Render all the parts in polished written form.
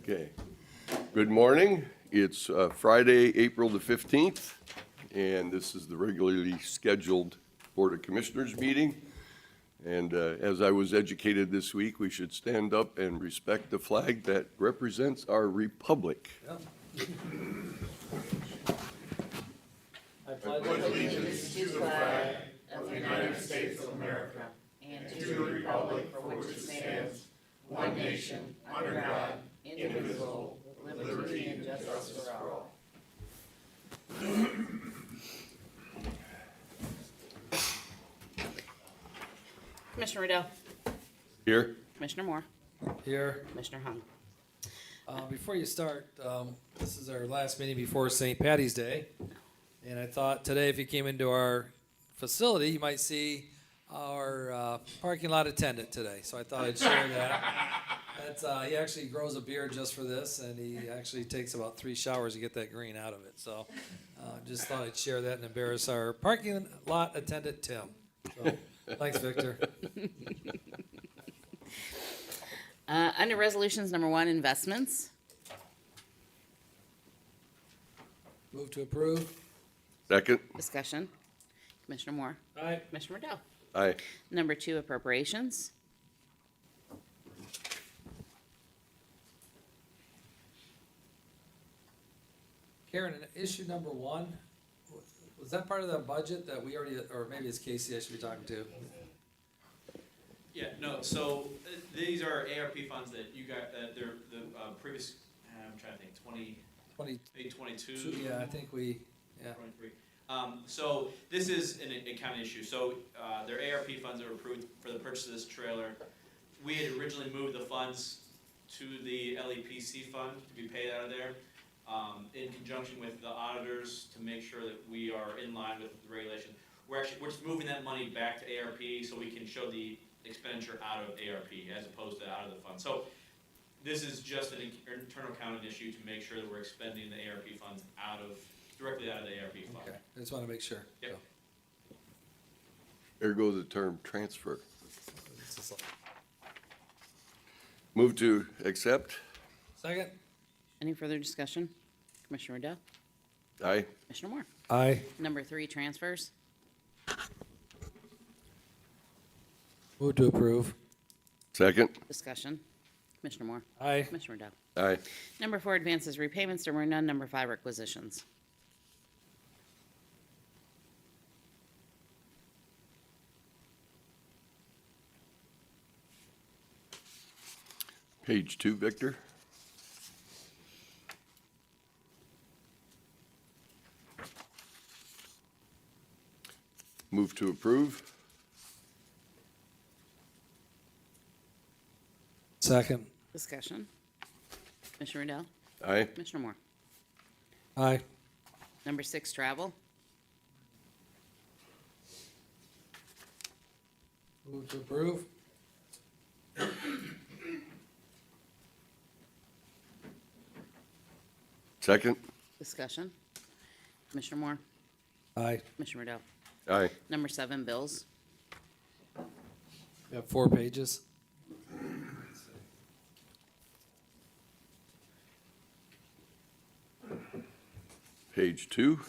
Okay. Good morning. It's Friday, April the 15th, and this is the regularly scheduled Board of Commissioners meeting. And as I was educated this week, we should stand up and respect the flag that represents our republic. Yep. I pledge allegiance to the flag of the United States of America and to the republic for which it stands, one nation, under God, indivisible, with liberty and justice for all. Commissioner Riddell. Here. Commissioner Moore. Here, Commissioner Hung. before you start, this is our last meeting before St. Patty's Day. And I thought today if you came into our facility, you might see our parking lot attendant today. So I thought I'd share that. He actually grows a beard just for this, and he actually takes about 3 showers to get that green out of it. So just thought I'd share that and embarrass our parking lot attendant, Tim. So, thanks, Victor. Under resolutions, number 1, investments. Move to approve. Second. Discussion. Commissioner Moore. Aye. Commissioner Riddell. Aye. Number 2, appropriations. Karen, issue number 1, was that part of the budget that we already, or maybe it's Casey I should be talking to? Yeah, no, so these are ARP funds that you got, they're the previous, I'm trying to think, 20, 22. yeah, I think we, yeah. 23. So this is an accounting issue. So they're ARP funds that were approved for the purchase of this trailer. We had originally moved the funds to the LEPC fund to be paid out of there, in conjunction with the auditors to make sure that we are in line with the regulation. We're just moving that money back to ARP so we can show the expenditure out of ARP as opposed to out of the fund. So this is just an internal accounting issue to make sure that we're expending the ARP funds directly out of the ARP fund. Okay, I just want to make sure. Yep. There goes the term transfer. So. Move to accept. Second? Any further discussion? Commissioner Riddell. Aye. Commissioner Moore. Aye. Number 3, transfers. Move to approve. Second. Discussion. Commissioner Moore. Aye. Commissioner Riddell. Aye. Number 4, advances, repayments. There were none. Number 5, requisitions. Page 2, Victor. Move to approve. Second? Discussion. Commissioner Riddell. Aye. Commissioner Moore. Aye. Number 6, travel. Move to approve. Second. Discussion. Commissioner Moore. Aye. Commissioner Riddell. Aye. Number 7, bills. We have 4 pages. Page 2.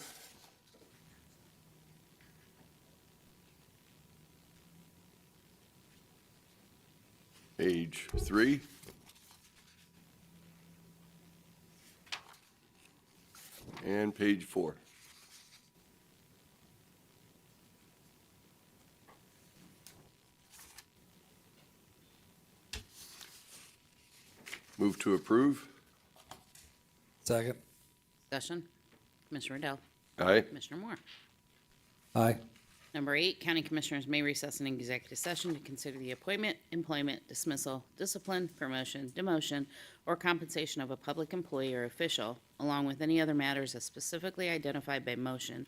Page 3. And page 4. Move to approve. Second? Discussion. Commissioner Riddell. Aye. Commissioner Moore. Aye. Number 8, county commissioners may recess an executive session to consider the appointment, employment, dismissal, discipline, promotion, demotion, or compensation of a public employee or official, along with any other matters as specifically identified by motion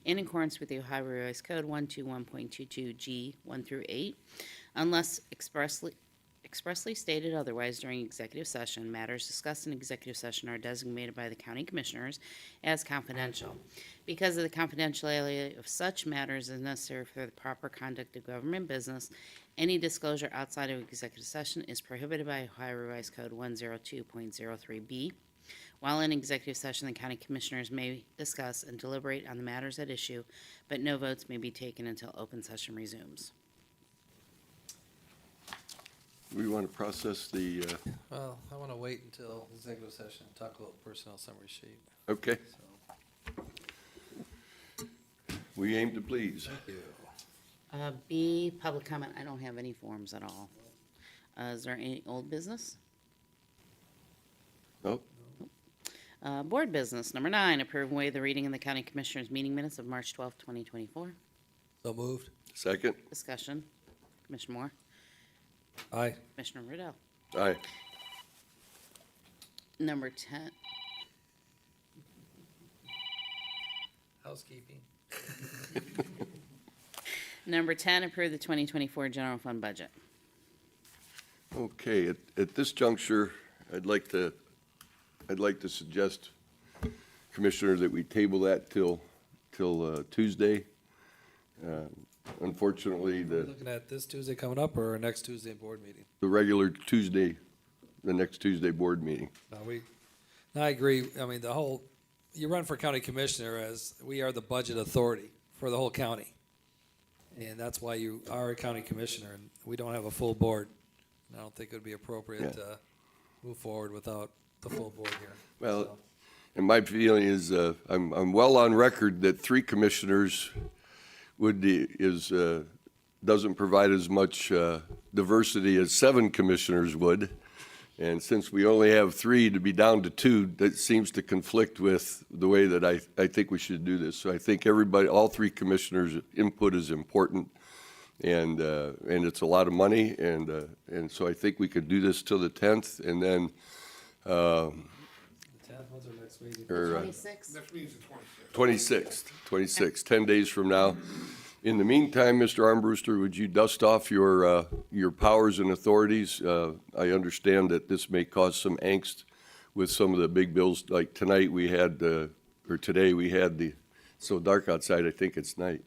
in accordance with the Ohio Revised Code 121.22G 1 through 8, unless expressly stated otherwise during executive session, matters discussed in executive session are designated by the county commissioners as confidential. Because of the confidentiality of such matters is necessary for the proper conduct of government business, any disclosure outside of executive session is prohibited by Ohio Revised Code 102.03B. While in executive session, the county commissioners may discuss and deliberate on the matters at issue, but no votes may be taken until open session resumes. We want to process the, Well, I want to wait until executive session and talk about personnel summary sheet. okay, So, we aim to please. thank you. B, public comment. I don't have any forms at all. Is there any old business? Nope. Board business. Number 9, approve and waive the reading in the county commissioners meeting minutes of March 12th, 2024. So moved. Second? Discussion. Commissioner Moore. Aye. Commissioner Riddell. Aye. Number 10, Housekeeping. Number 10, approve the 2024 general fund budget. Okay, at this juncture, I'd like to suggest, Commissioner, that we table that till Tuesday. Unfortunately, We're looking at this Tuesday coming up or our next Tuesday board meeting? the regular Tuesday, the next Tuesday board meeting. No, I agree. I mean, you run for county commissioner as we are the budget authority for the whole county. And that's why you are a county commissioner and we don't have a full board. And I don't think it would be appropriate Yeah. to move forward without the full board here. Well, So, and my feeling is, I'm well on record that 3 commissioners doesn't provide as much diversity as 7 commissioners would. And since we only have 3 to be down to 2, that seems to conflict with the way that I think we should do this. So I think all 3 commissioners' input is important, and it's a lot of money, and so I think we could do this till the 10th, and then, the 10th, when's our next meeting? or 26? Next meeting's the 26th. 26th, 10 days from now. In the meantime, Mr. Armbruster, would you dust off your powers and authorities? I understand that this may cause some angst with some of the big bills, like tonight we had, or today we had it's so dark outside, I think it's night.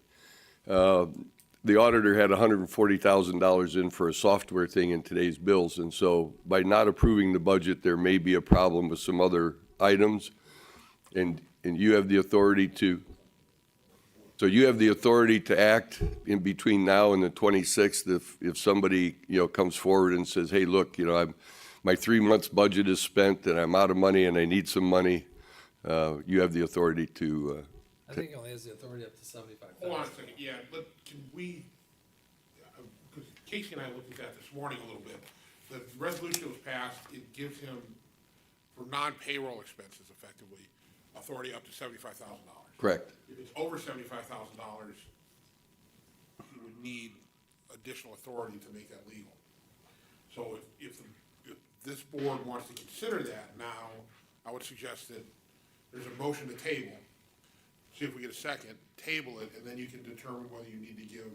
The auditor had $140,000 in for a software thing in today's bills, and so by not approving the budget, there may be a problem with some other items, and you have the authority to. So you have the authority to act in between now and the 26th if somebody, comes forward and says, hey, look, my 3 months budget is spent and I'm out of money and I need some money. You have the authority to, I think it only has the authority up to Hold on a 75,000. second, yeah, but can we, because Casey and I looked at that this morning a little bit. The resolution that was passed, it gives him, for non-payroll expenses effectively, authority up to $75,000. correct. If it's over $75,000, you would need additional authority to make that legal. So if this board wants to consider that now, I would suggest that there's a motion to table. See if we get a second, table it, and then you can determine whether you need to give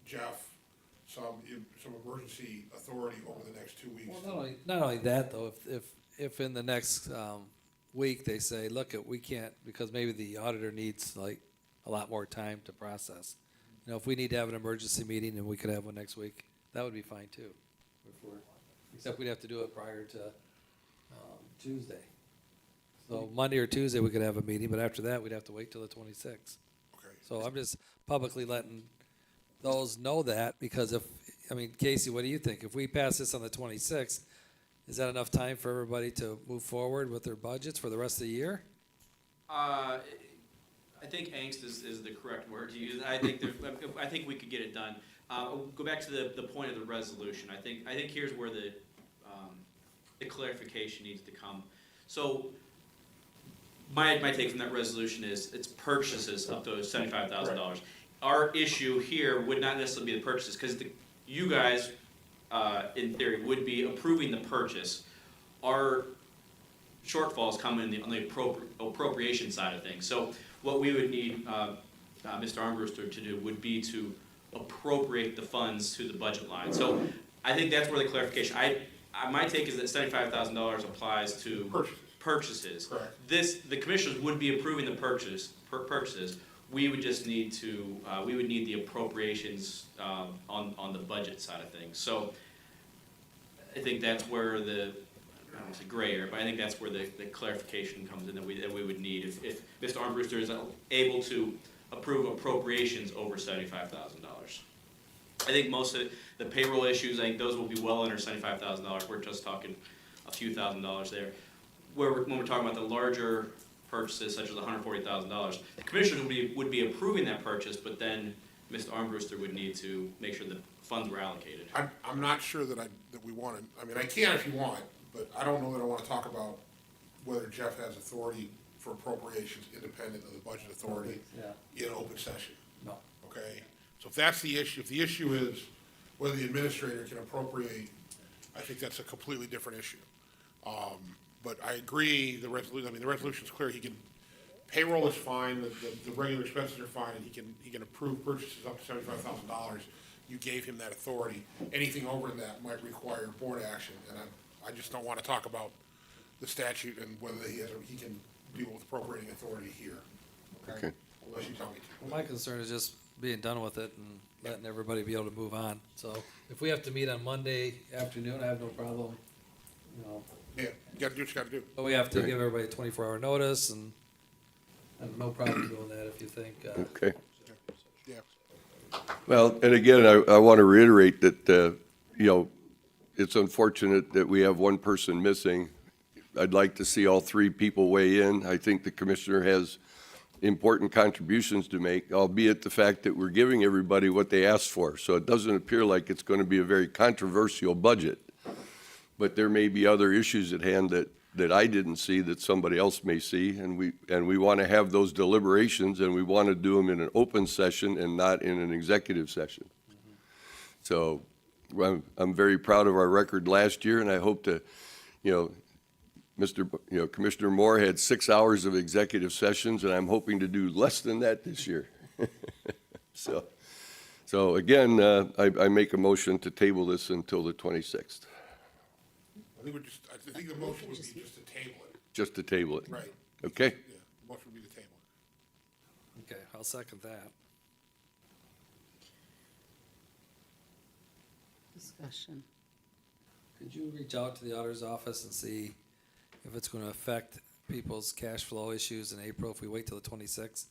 Jeff some emergency authority over the next 2 weeks. Well, not only that though, if in the next, week they say, look, we can't, because maybe the auditor needs like a lot more time to process. If we need to have an emergency meeting and we could have one next week, that would be fine too. Except we'd have to do it prior to, Tuesday. So Monday or Tuesday, we could have a meeting, but after that, we'd have to wait till the 26th. Okay. So I'm just publicly letting those know that, because Casey, what do you think? If we pass this on the 26th, is that enough time for everybody to move forward with their budgets for the rest of the year? I think angst is the correct word to use. I think we could get it done. Go back to the point of the resolution. I think here's where the clarification needs to come. So my take from that resolution is it's purchases up to $75,000. Our issue here would not necessarily be the purchases, because you guys, in theory, would be approving the purchase. Our shortfalls come on the appropriation side of things. So what we would need Mr. Armbruster to do would be to appropriate the funds to the budget line. So I think that's where the clarification, my take is that $75,000 applies to purchases. Correct. The commissioners would be approving the purchases. We would just need to, we would need the appropriations, on the budget side of things. So I think that's where the, I don't want to say gray area, but I think that's where the clarification comes in that we would need. If Mr. Armbruster is able to approve appropriations over $75,000. I think most of the payroll issues, I think those will be well under $75,000. We're just talking a few $1,000s there. When we're talking about the larger purchases, such as $140,000, the commissioners would be approving that purchase, but then Mr. Armbruster would need to make sure the funds were allocated. I'm not sure that we want to, I mean, I can if you want, but I don't know that I want to talk about whether Jeff has authority for appropriations independent of the budget authority in open session. No. Okay? So if that's the issue, if the issue is whether the administrator can appropriate, I think that's a completely different issue. But I agree, the resolution's clear, he can, payroll is fine, the regular expenses are fine, and he can approve purchases up to $75,000. You gave him that authority. Anything over that might require board action, and I just don't want to talk about the statute and whether he can deal with appropriating authority here. Okay. Unless you tell me to. Well, my concern is just being done with it and letting everybody be able to move on. So if we have to meet on Monday afternoon, I have no problem, you know. Yeah, you gotta do what you gotta do. But we have to Right. give everybody a 24-hour notice, and I have no problem doing that if you think. Okay. Yeah. Well, and again, I want to reiterate that, you know, it's unfortunate that we have one person missing. I'd like to see all three people weigh in. I think the commissioner has important contributions to make, albeit the fact that we're giving everybody what they asked for. So it doesn't appear like it's going to be a very controversial budget. But there may be other issues at hand that I didn't see that somebody else may see, and we want to have those deliberations, and we want to do them in an open session and not in an executive session. So I'm very proud of our record last year, and I hope to, you know, Commissioner Moore had 6 hours of executive sessions, and I'm hoping to do less than that this year. So again, I make a motion to table this until the 26th, I think the motion would be just to table it. just to table it. Right. Okay? Yeah, the motion would be to table it. Okay, I'll second that. Discussion. Could you reach out to the auditor's office and see if it's gonna affect people's cash flow issues in April if we wait till the 26th?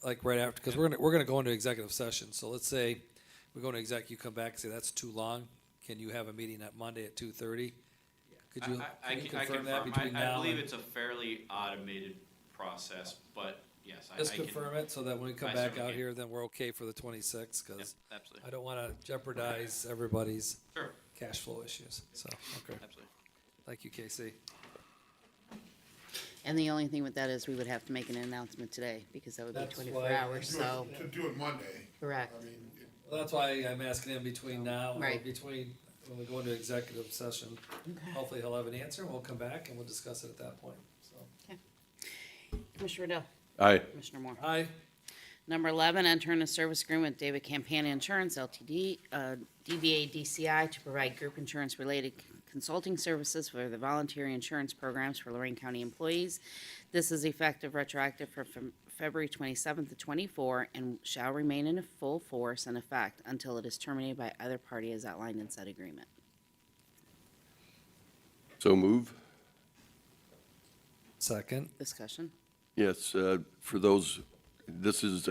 Like right after, because we're gonna go into executive session, so let's say we go into exec, you come back and say that's too long, can you have a meeting that Monday at 2:30? Could you, I can you confirm that confirm. between I now believe and? it's a fairly automated process, but yes, I Just can. confirm it, so that when we come I back certainly out can. here, then we're okay for the 26th, Yep, because absolutely. I don't wanna jeopardize everybody's Sure, cash flow issues, so, okay. absolutely. Thank you, Casey. And the only thing with that is we would have to make an announcement today, because that would be That's 24 why- hours, so, To do it Monday, correct. I mean, Well, that's why I'm asking him between now, or Right. between, when we go into executive session. Hopefully he'll have an answer, and we'll come back and we'll discuss it at that point, so. Commissioner Riddell, Aye. Commissioner Moore. Aye. Number 11, enter in a service agreement with David Campana Insurance LTD, DBA DCI, to provide group insurance-related consulting services for the voluntary insurance programs for Lorain County employees. This is effective retroactive from February 27th to 24, and shall remain in full force and effect until it is terminated by either party as outlined in said agreement. So move. Second. Discussion. Yes, for those, this is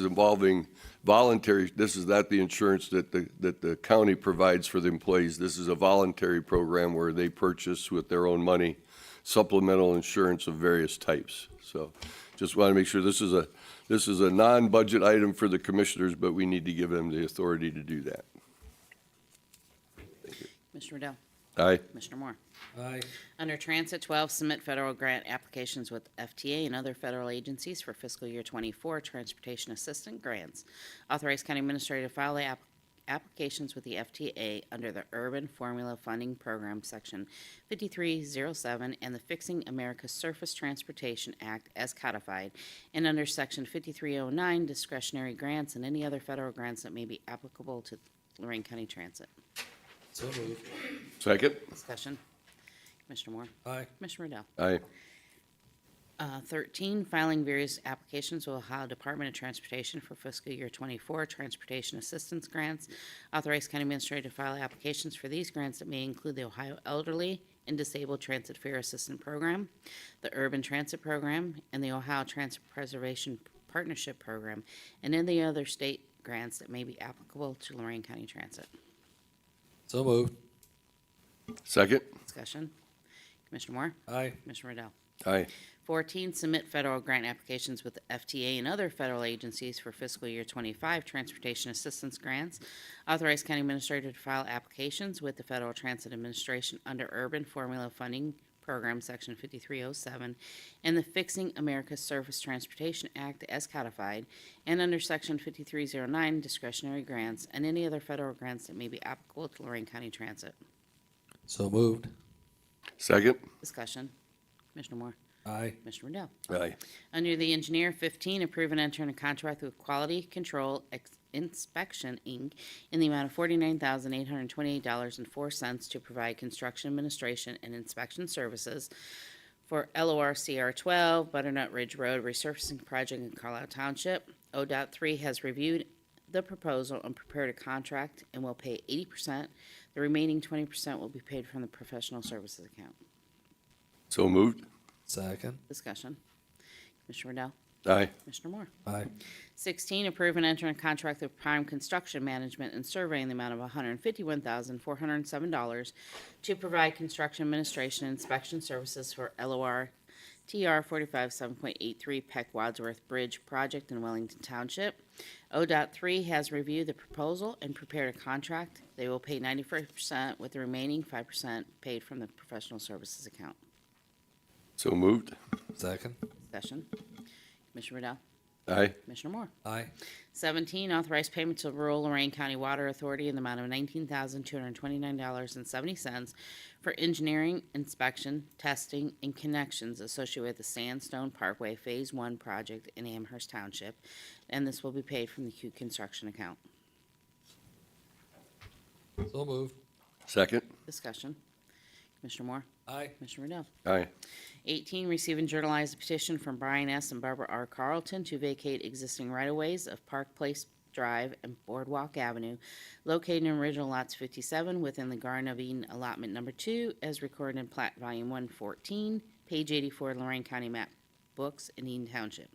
involving voluntary, this is not the insurance that the county provides for the employees. This is a voluntary program where they purchase with their own money supplemental insurance of various types. So just want to make sure this is a non-budget item for the commissioners, but we need to give them the authority to do that. Commissioner Riddell. Aye. Commissioner Moore. Aye. Under Transit, 12, submit federal grant applications with FTA and other federal agencies for fiscal year 24 transportation assistant grants. Authorize county administrator to file the applications with the FTA under the Urban Formula Funding Program, Section 5307, and the Fixing America's Surface Transportation Act as codified, and under Section 5309, discretionary grants and any other federal grants that may be applicable to Lorain County Transit. So moved. Second? Discussion. Commissioner Moore. Aye. Commissioner Riddell. Aye. 13, filing various applications with Ohio Department of Transportation for fiscal year '24 transportation assistance grants. Authorize county administrator to file applications for these grants that may include the Ohio Elderly and Disabled Transit Fare Assistance Program, the Urban Transit Program, and the Ohio Transit Preservation Partnership Program, and any other state grants that may be applicable to Lorain County Transit. So moved. Second? Discussion. Commissioner Moore. Aye. Commissioner Riddell. Aye. 14, submit federal grant applications with the FTA and other federal agencies for fiscal year '25 transportation assistance grants. Authorize county administrator to file applications with the Federal Transit Administration under Urban Formula Funding Program, Section 5307, and the Fixing America's Surface Transportation Act as codified, and under Section 5309 discretionary grants, and any other federal grants that may be applicable to Lorain County Transit. So moved. Second? Discussion. Commissioner Moore. Aye. Commissioner Riddell. Aye. Under the engineer, 15, approve and enter in a contract with Quality Control Inspection, Inc. in the amount of $49,828.04 to provide construction administration and inspection services for LOR CR 12 Butternut Ridge Road resurfacing project in Carlisle Township. ODOT 3 has reviewed the proposal and prepared a contract and will pay 80%. The remaining 20% will be paid from the professional services account. So moved? Second. Discussion. Commissioner Riddell. Aye. Commissioner Moore. Aye. 16, approve and enter in contract with Prime Construction Management and Survey in the amount of $151,407 to provide construction administration and inspection services for LOR TR 45 7.83 Peck Wadsworth Bridge project in Wellington Township. ODOT 3 has reviewed the proposal and prepared a contract. They will pay 95% with the remaining 5% paid from the professional services account. So moved? Second. Discussion. Commissioner Riddell. Aye. Commissioner Moore. Aye. 17, authorized payment to rural Lorain County Water Authority in the amount of $19,229.70 for engineering, inspection, testing, and connections associated with the Sandstone Parkway Phase 1 project in Amherst Township, and this will be paid from the Q Construction account. So moved. Second? Discussion. Commissioner Moore. Aye. Commissioner Riddell. Aye. 18, receive and journalize a petition from Brian S. and Barbara R. Carlton to vacate existing right-of-ways of Park Place Drive and Boardwalk Avenue located in original lots 57 within the Garden of Eden allotment number 2 as recorded in Plat Volume 114, page 84, Lorain County Map Books in Eden Township.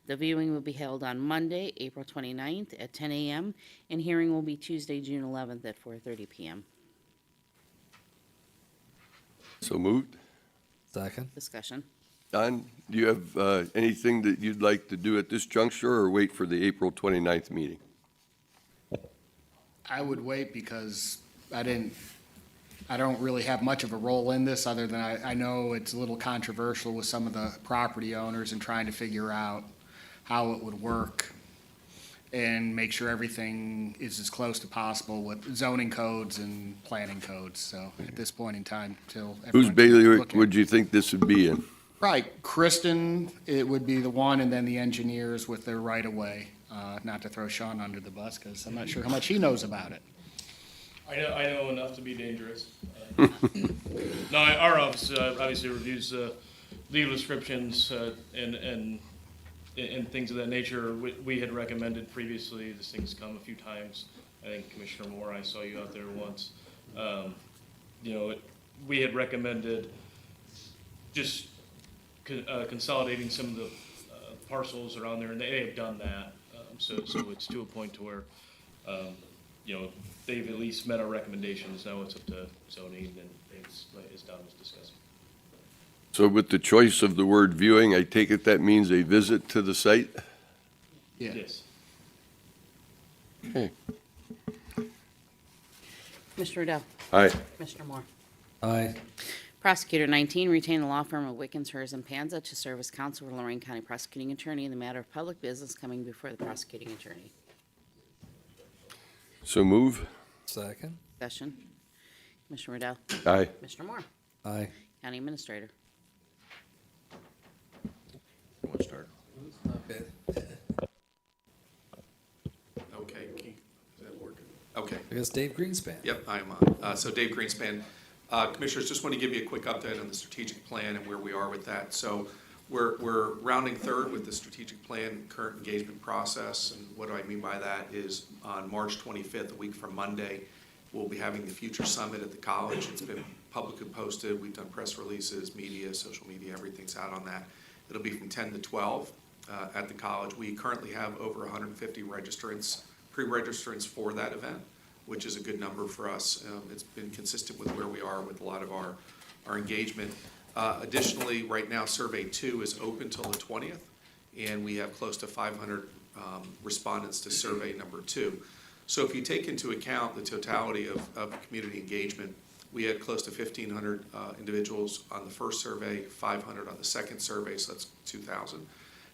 The viewing will be held on Monday, April 29th at 10 a.m., and hearing will be Tuesday, June 11th at 4:30 p.m. So moved? Second. Discussion. Don, do you have anything that you'd like to do at this juncture or wait for the April 29th meeting? I would wait because I don't really have much of a role in this, other than I know it's a little controversial with some of the property owners and trying to figure out how it would work and make sure everything is as close to possible with zoning codes and planning codes. So at this point in time, till Whose everyone can bailiwick look at would you think this would be in? Right, Kristen, it would be the one, and then the engineers with their right-of-way. Not to throw Sean under the bus, because I'm not sure how much he knows about it. I know enough to be dangerous. No, our office obviously reviews legal descriptions and things of that nature. We had recommended previously, this thing's come a few times. I think Commissioner Moore, I saw you out there once. We had recommended just consolidating some of the parcels around there, and they have done that. So it's to a point to where, they've at least met our recommendations. Now it's up to zoning and things, as Don was discussing. So with the choice of the word viewing, I take it that means a visit to the site? Yeah. Yes. Okay. Commissioner Riddell. Aye. Commissioner Moore. Aye. Prosecutor 19, retain the law firm of Wickens, Hers, and Panza to serve as counsel for Lorain County Prosecuting Attorney in the matter of public business coming before the prosecuting attorney. So move? Second. Discussion. Commissioner Riddell. Aye. Commissioner Moore. Aye. County Administrator. Want to start? Not bad. Okay, Keith, is that working? Okay. I guess Dave Greenspan. Yep, I'm on. So Dave Greenspan. Commissioners, just want to give you a quick update on the strategic plan and where we are with that. So we're rounding third with the strategic plan current engagement process. And what do I mean by that is on March 25th, a week from Monday, we'll be having the Future Summit at the college. It's been publicly posted. We've done press releases, media, social media, everything's out on that. It'll be from 10 to 12 at the college. We currently have over 150 registrants, pre-registrants for that event, which is a good number for us. It's been consistent with where we are with a lot of our engagement. Additionally, right now, Survey 2 is open till the 20th, and we have close to 500 respondents to Survey number 2. So if you take into account the totality of community engagement, we had close to 1,500 individuals on the first survey, 500 on the second survey, so that's 2,000.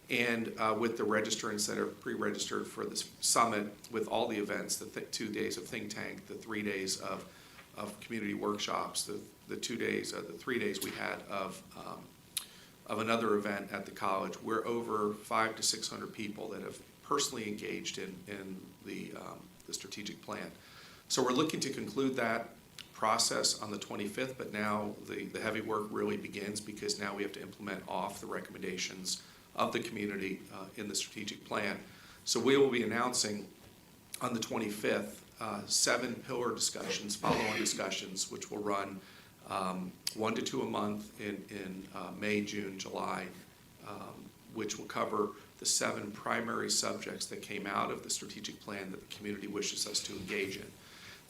And with the registrants that are pre-registered for this summit, with all the events, the 2 days of think tank, the 3 days of community workshops, the 2 days, the 3 days we had of another event at the college, we're over 500 to 600 people that have personally engaged in the strategic plan. So we're looking to conclude that process on the 25th, but now the heavy work really begins, because now we have to implement off the recommendations of the community in the strategic plan. So we will be announcing on the 25th 7 pillar discussions, follow-on discussions, which will run 1 to 2 a month in May, June, July, which will cover the 7 primary subjects that came out of the strategic plan that the community wishes us to engage in.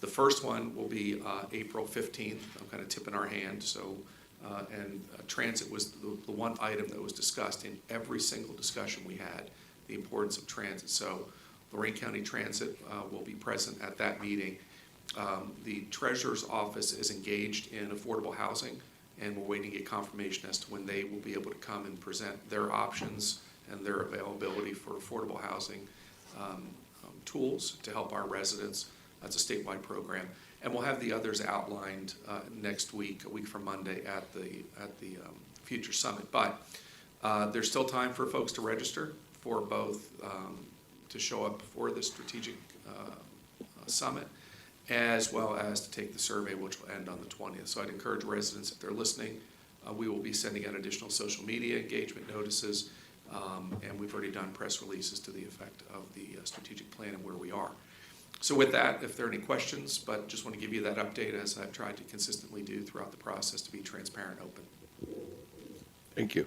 The first one will be April 15th. I'm kind of tipping our hand. So, transit was the one item that was discussed in every single discussion we had, the importance of transit. So Lorain County Transit will be present at that meeting. The Treasurer's Office is engaged in affordable housing, and we're waiting to get confirmation as to when they will be able to come and present their options and their availability for affordable housing tools to help our residents. That's a statewide program. And we'll have the others outlined next week, a week from Monday at the Future Summit. But there's still time for folks to register for both, to show up for the strategic summit, as well as to take the survey, which will end on the 20th. So I'd encourage residents, if they're listening, we will be sending out additional social media engagement notices, and we've already done press releases to the effect of the strategic plan and where we are. So with that, if there are any questions, but just want to give you that update, as I've tried to consistently do throughout the process, to be transparent and open. Thank you.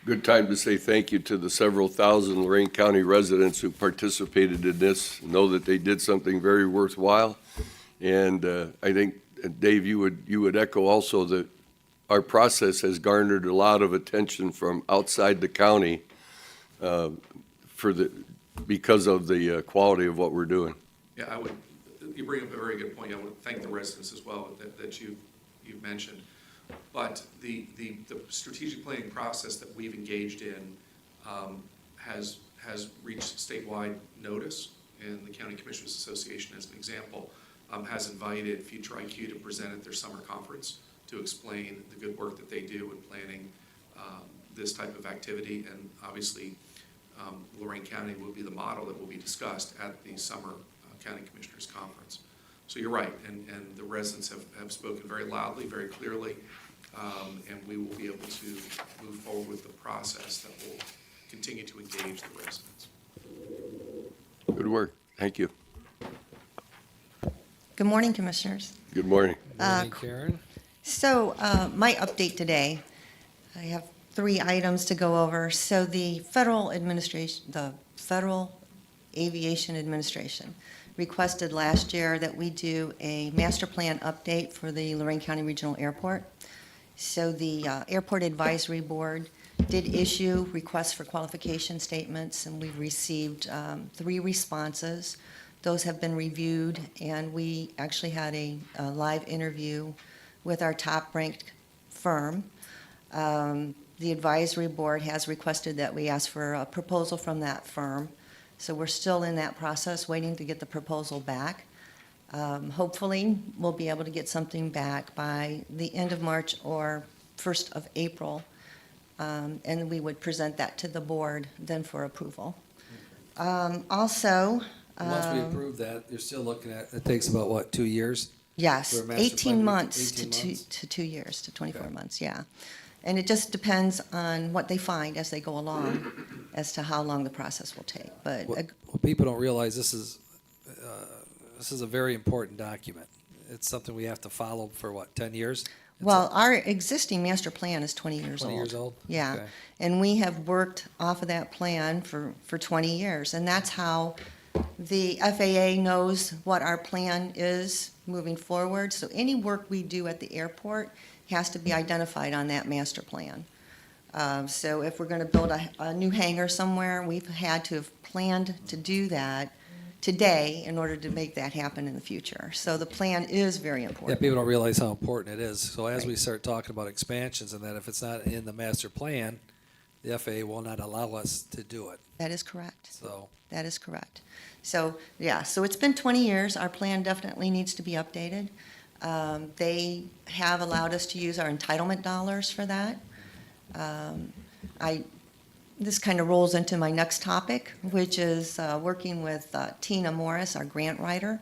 Good time to say thank you to the several thousand Lorain County residents who participated in this. Know that they did something very worthwhile. And I think, Dave, you would echo also that our process has garnered a lot of attention from outside the county because of the quality of what we're doing. Yeah, you bring up a very good point. I want to thank the residents as well that you've mentioned. But the strategic planning process that we've engaged in has reached statewide notice, and the County Commissioners Association, as an example, has invited Future IQ to present at their summer conference to explain the good work that they do in planning this type of activity. And obviously, Lorain County will be the model that will be discussed at the summer County Commissioners Conference. So you're right, and the residents have spoken very loudly, very clearly, and we will be able to move forward with the process that will continue to engage the residents. Good work. Thank you. Good morning, Commissioners. Good morning. Morning, Karen. So my update today, I have 3 items to go over. So the Federal Aviation Administration requested last year that we do a master plan update for the Lorain County Regional Airport. So the Airport Advisory Board did issue requests for qualification statements, and we've received 3 responses. Those have been reviewed, and we actually had a live interview with our top-ranked firm. The advisory board has requested that we ask for a proposal from that firm. So we're still in that process, waiting to get the proposal back. Hopefully, we'll be able to get something back by the end of March or 1st of April, and we would present that to the board then for approval. Also, Once we approve that, you're still looking at, it takes about, what, 2 years? Yes, For a master 18 plan, months 18 to months? 2 years, to 24 Okay. months, yeah. And it just depends on what they find as they go along as to how long the process will take. But What people don't realize, this is a very important document. It's something we have to follow for what, 10 years? It's well, our existing master plan is 20 years old. 20 years old? Yeah, Okay. and we have worked off of that plan for 20 years, and that's how the FAA knows what our plan is moving forward. So any work we do at the airport has to be identified on that master plan. So if we're going to build a new hangar somewhere, we've had to have planned to do that today in order to make that happen in the future. So the plan is very Yeah, important. people don't realize how important it is. So as we Right. start talking about expansions and that if it's not in the master plan, the FAA will not allow us to do it. That is correct. So, That is correct. So, yeah, so it's been 20 years. Our plan definitely needs to be updated. They have allowed us to use our entitlement dollars for that. This kind of rolls into my next topic, which is working with Tina Morris, our grant writer,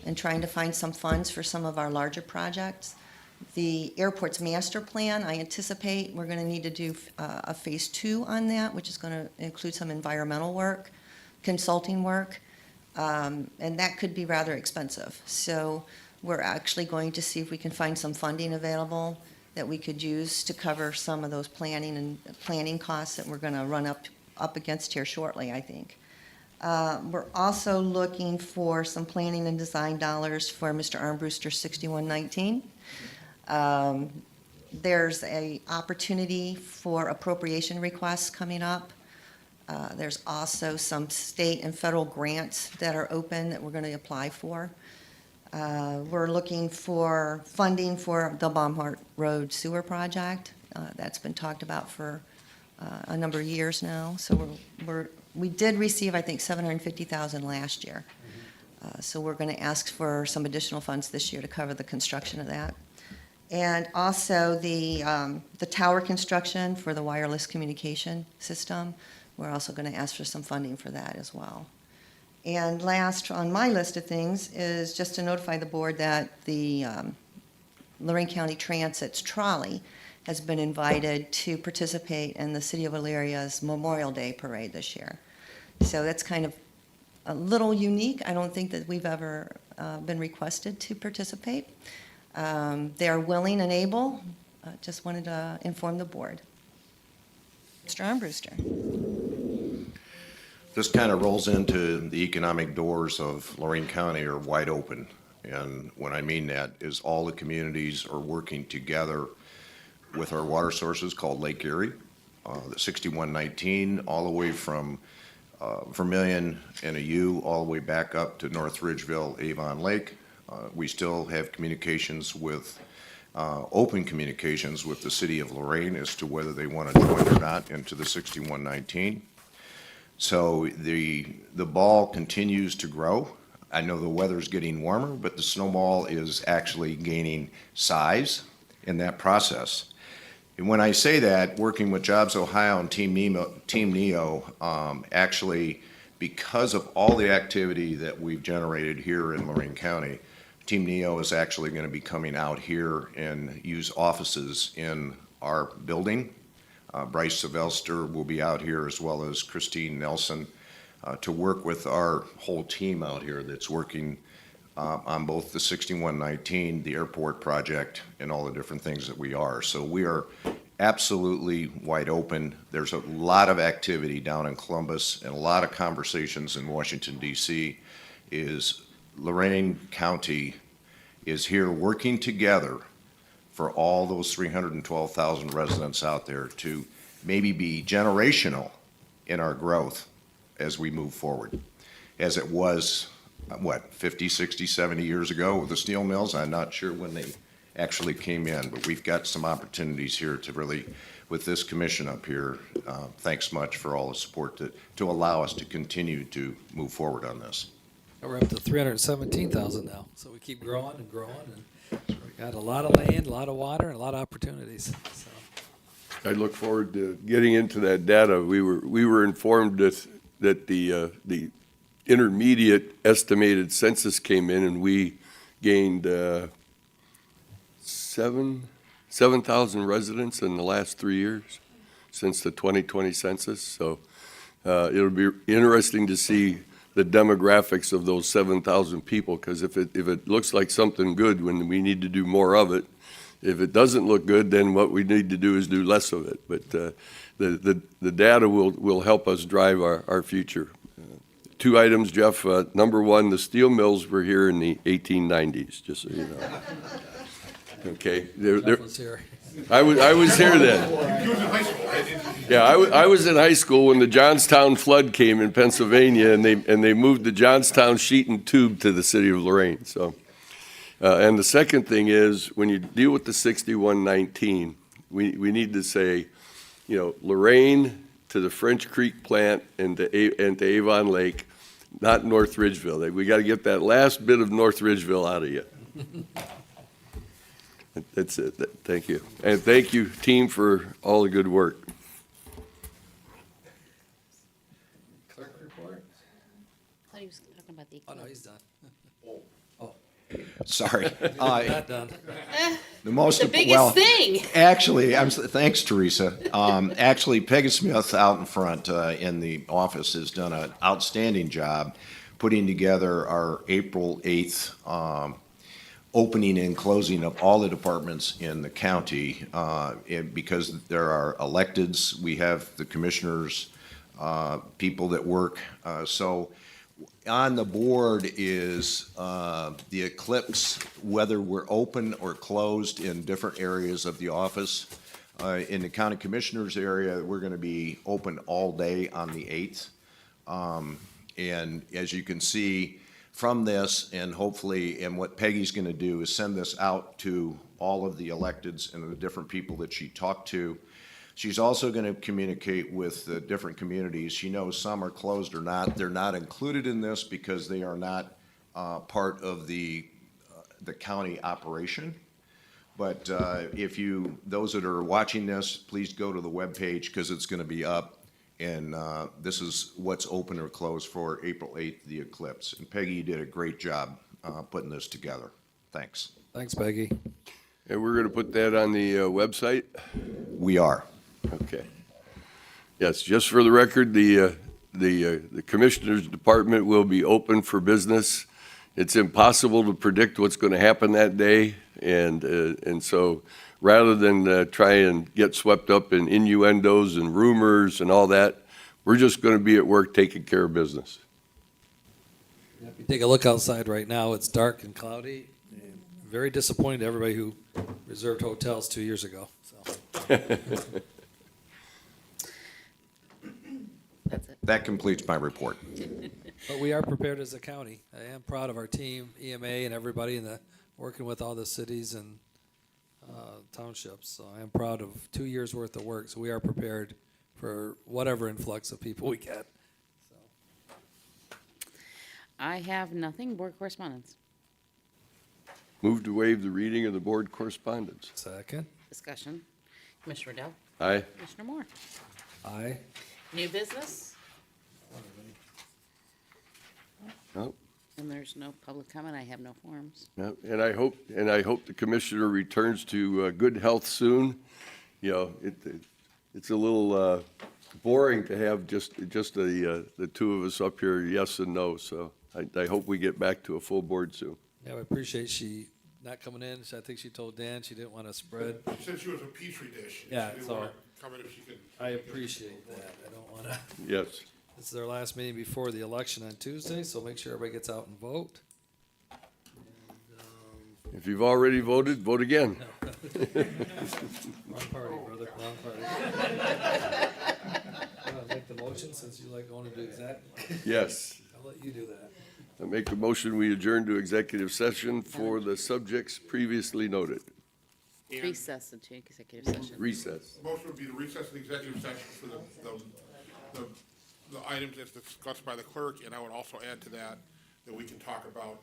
and trying to find some funds for some of our larger projects. The airport's master plan, I anticipate we're going to need to do a phase 2 on that, which is going to include some environmental work, consulting work, and that could be rather expensive. So we're actually going to see if we can find some funding available that we could use to cover some of those planning costs that we're going to run up against here shortly, I think. We're also looking for some planning and design dollars for Mr. Armbruster 6119. There's a opportunity for appropriation requests coming up. There's also some state and federal grants that are open that we're going to apply for. We're looking for funding for the Baumhart Road Sewer Project. That's been talked about for a number of years now. So we did receive, I think, $750,000 last year. So we're going to ask for some additional funds this year to cover the construction of that. And also the tower construction for the wireless communication system. We're also going to ask for some funding for that as well. And last on my list of things is just to notify the board that the Lorain County Transit's trolley has been invited to participate in the City of Illyria's Memorial Day Parade this year. So that's kind of a little unique. I don't think that we've ever been requested to participate. They are willing and able. Just wanted to inform the board. Mr. Armbruster. This kind of rolls into the economic doors of Lorain County are wide open. And what I mean that is all the communities are working together with our water sources called Lake Erie, the 6119, all the way from Vermilion and a U, all the way back up to North Ridgeville, Avon Lake. We still have communications with, open communications with the city of Lorain as to whether they want to join or not into the 6119. So the ball continues to grow. I know the weather's getting warmer, but the snowball is actually gaining size in that process. And when I say that, working with Jobs Ohio and Team NEO, actually, because of all the activity that we've generated here in Lorain County, Team NEO is actually going to be coming out here and use offices in our building. Bryce Sylvester will be out here as well as Christine Nelson to work with our whole team out here that's working on both the 6119, the airport project, and all the different things that we are. So we are absolutely wide open. There's a lot of activity down in Columbus and a lot of conversations in Washington, D.C. is Lorain County is here working together for all those 312,000 residents out there to maybe be generational in our growth as we move forward. As it was, 50, 60, 70 years ago with the steel mills? I'm not sure when they actually came in, but we've got some opportunities here to really, with this commission up here, thanks much for all the support to allow us to continue to move forward on this. we're up to 317,000 now, so we keep growing and growing, and we got a lot of land, a lot of water, and a lot of opportunities, so. I look forward to getting into that data. We were informed that the intermediate estimated census came in, and we gained 7,000 residents in the last 3 years since the 2020 census. So it'll be interesting to see the demographics of those 7,000 people, because if it looks like something good, when we need to do more of it. If it doesn't look good, then what we need to do is do less of it. But the data will help us drive our future. Two items, Jeff. Number one, the steel mills were here in the 1890s, just so you know. Okay. Jeff was here. I was here then. You was in high school, right? Yeah, I was in high school when the Johnstown flood came in Pennsylvania, and they moved the Johnstown sheet and tube to the city of Lorain. So, and the second thing is, when you deal with the 6119, we need to say, Lorain to the French Creek plant and to Avon Lake, not North Ridgeville. We got to get that last bit of North Ridgeville out of you. That's it. Thank you. And thank you, team, for all the good work. Clerk report? I thought he was talking about the Oh, no, he's done. Sorry. Not done. The most, The biggest well, thing. actually, thanks, Teresa. Actually, Peggy Smith out in front in the office has done an outstanding job putting together our April 8th opening and closing of all the departments in the county. Because there are electeds, we have the commissioners, people that work. So on the board is the eclipse, whether we're open or closed in different areas of the office. In the county commissioners area, we're going to be open all day on the 8th. And as you can see from this, and hopefully, and what Peggy's going to do is send this out to all of the electeds and the different people that she talked to. She's also going to communicate with the different communities. She knows some are closed or not. They're not included in this because they are not part of the county operation. But those that are watching this, please go to the webpage because it's going to be up. And this is what's open or closed for April 8th, the eclipse. And Peggy, you did a great job putting this together. Thanks. Thanks, Peggy. And we're going to put that on the website? We are. Okay. Yes, just for the record, the Commissioners Department will be open for business. It's impossible to predict what's going to happen that day, and so rather than try and get swept up in innuendos and rumors and all that, we're just going to be at work taking care of business. If you take a look outside right now, it's dark and cloudy. And very disappointing to everybody who reserved hotels 2 years ago. So. That's it. That completes my report. But we are prepared as a county. I am proud of our team, EMA and everybody, and working with all the cities and townships. So I am proud of 2 years' worth of work. So we are prepared for whatever influx of people we get. So. I have nothing. Board correspondence. Move to waive the reading of the board correspondence. Second. Discussion. Commissioner Riddell. Aye. Commissioner Moore. Aye. New business. No, And there's no public comment. I have no forms. no, and I hope the commissioner returns to good health soon. It's a little boring to have just the two of us up here, yes and no. So I hope we get back to a full board soon. Yeah, I appreciate she not coming in. I think she told Dan she didn't want to spread. She said she was a petri dish. Yeah, She didn't so- want to come in if she could. I appreciate that. I don't want to. Yes. This is our last meeting before the election on Tuesday, so make sure everybody gets out and vote. If you've already voted, vote again. Wrong party, brother, wrong party. Make the motion since you like going to do exec. Yes. I'll let you do that. I make a motion, we adjourn to executive session for the subjects previously noted. And Recess into executive session. Recess. the motion would be to recess the executive session for the items as discussed by the clerk, and I would also add to that we can talk about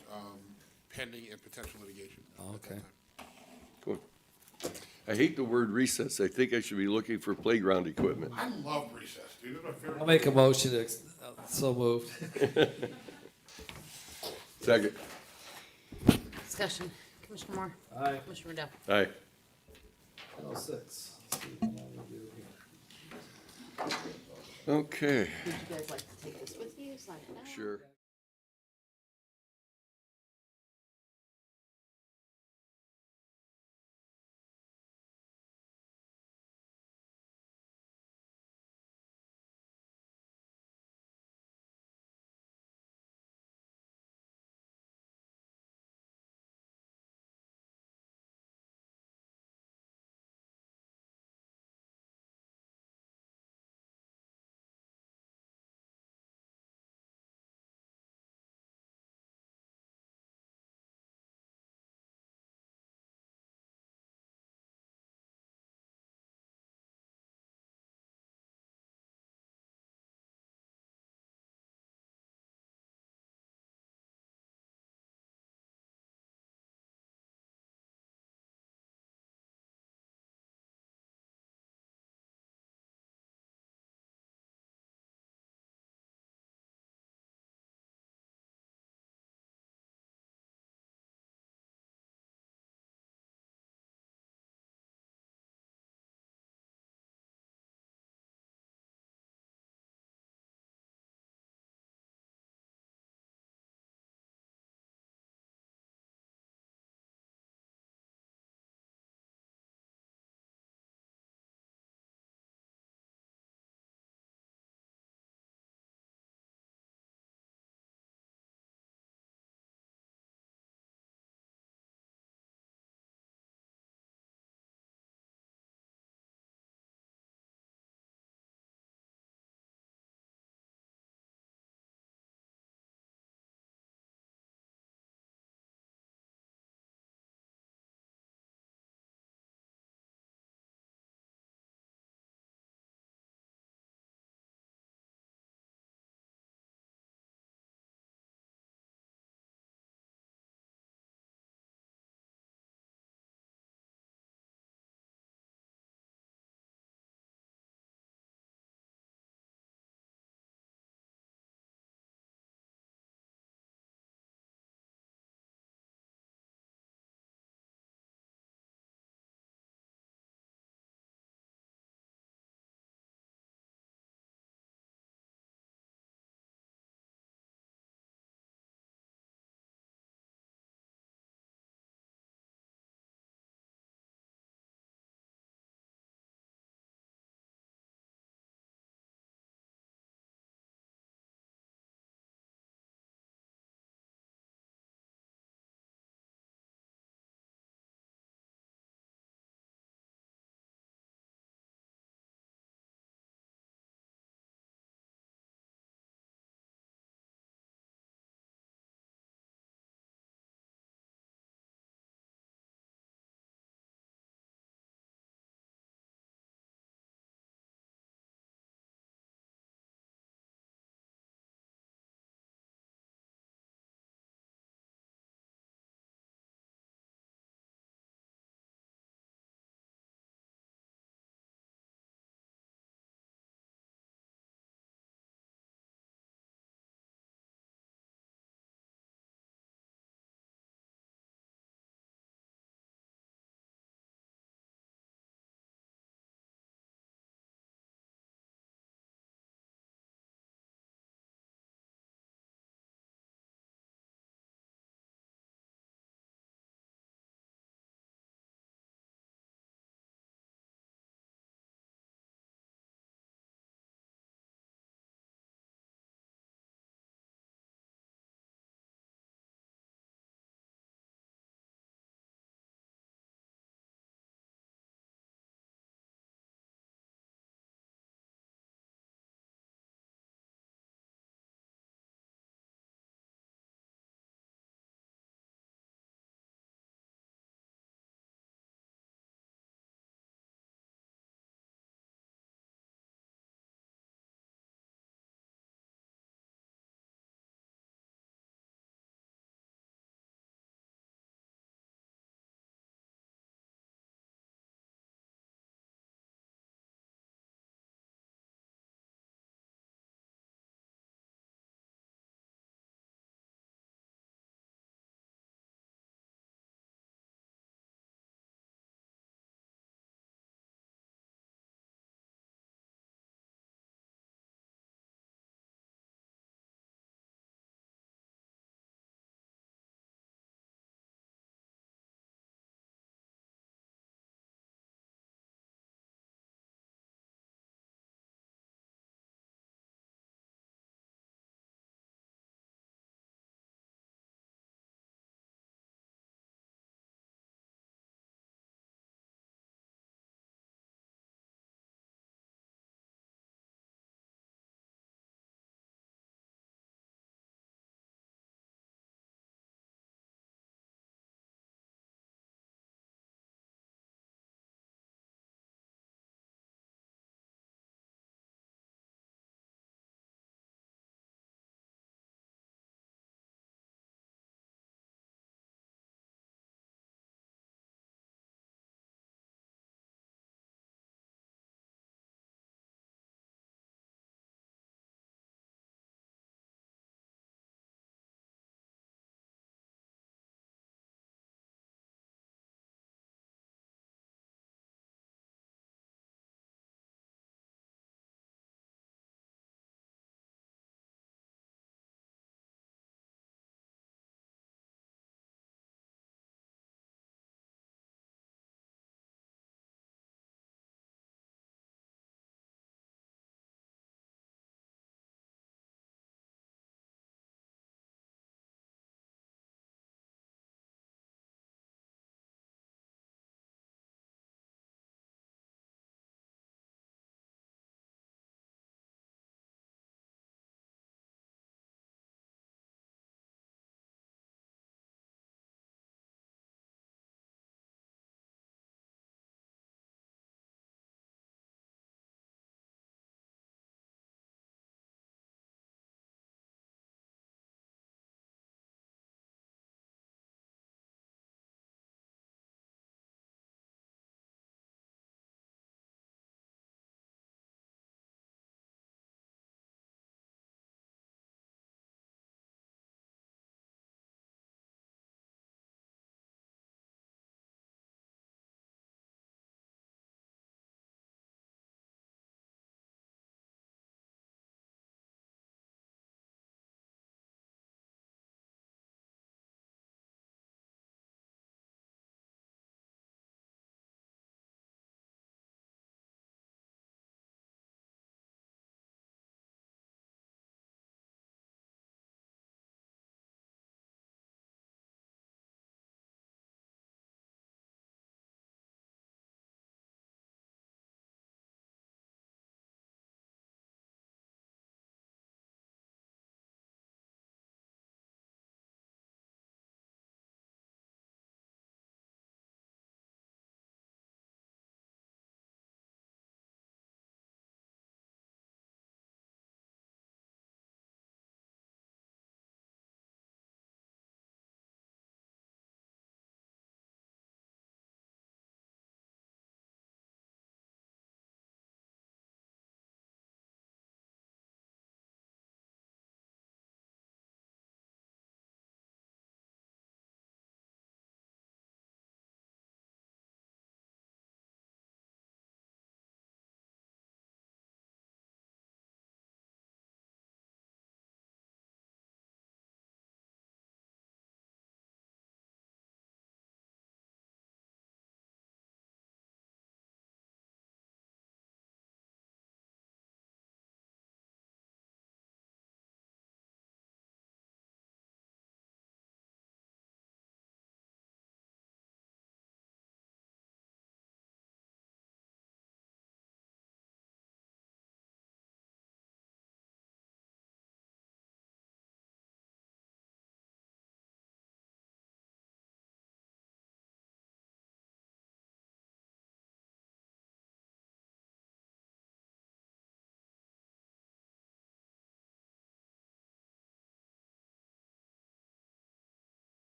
pending and potential litigation. at that Okay. time. Cool. I hate the word recess. I think I should be looking for playground equipment. I love recess, dude. It's my favorite. I'll make a motion to, so moved. Second. Discussion. Commissioner Moore? Aye. Commissioner Riddell? Aye. 106. Let's see what we do here. Okay, Would you guys like to take this with you, sign it now? sure.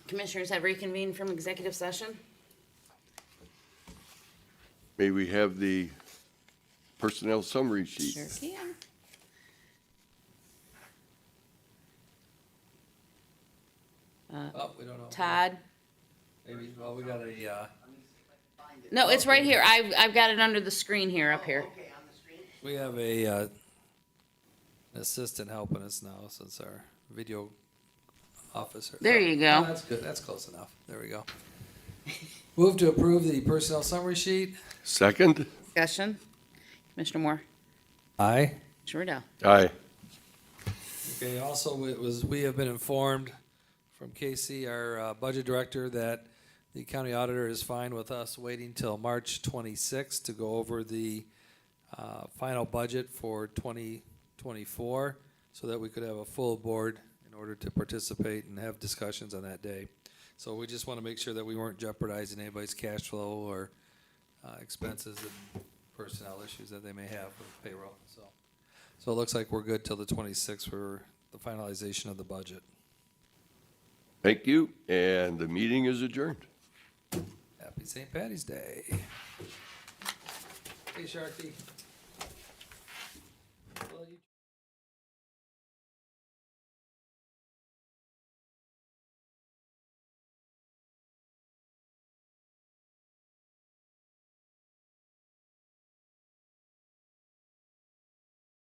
Commissioners have reconvened from executive session. May we have the personnel summary sheet? Sure can. Oh, we don't know. Todd? Maybe, well, we got a, No, it's right here. I've got it under the screen here, up here. we have a, an assistant helping us now since our video officer. There you go. Oh, that's good, that's close enough. There we go. Move to approve the personnel summary sheet. Second? Discussion. Commissioner Moore. Aye. Commissioner Riddell. Aye. Okay, also, we have been informed from Casey, our budget director, that the county auditor is fine with us waiting till March 26th to go over the final budget for 2024, so that we could have a full board in order to participate and have discussions on that day. So we just want to make sure that we weren't jeopardizing anybody's cash flow or expenses and personnel issues that they may have with payroll, so it looks like we're good till the 26th for the finalization of the budget. Thank you, and the meeting is adjourned. Happy St. Patty's Day. Hey, Sharky.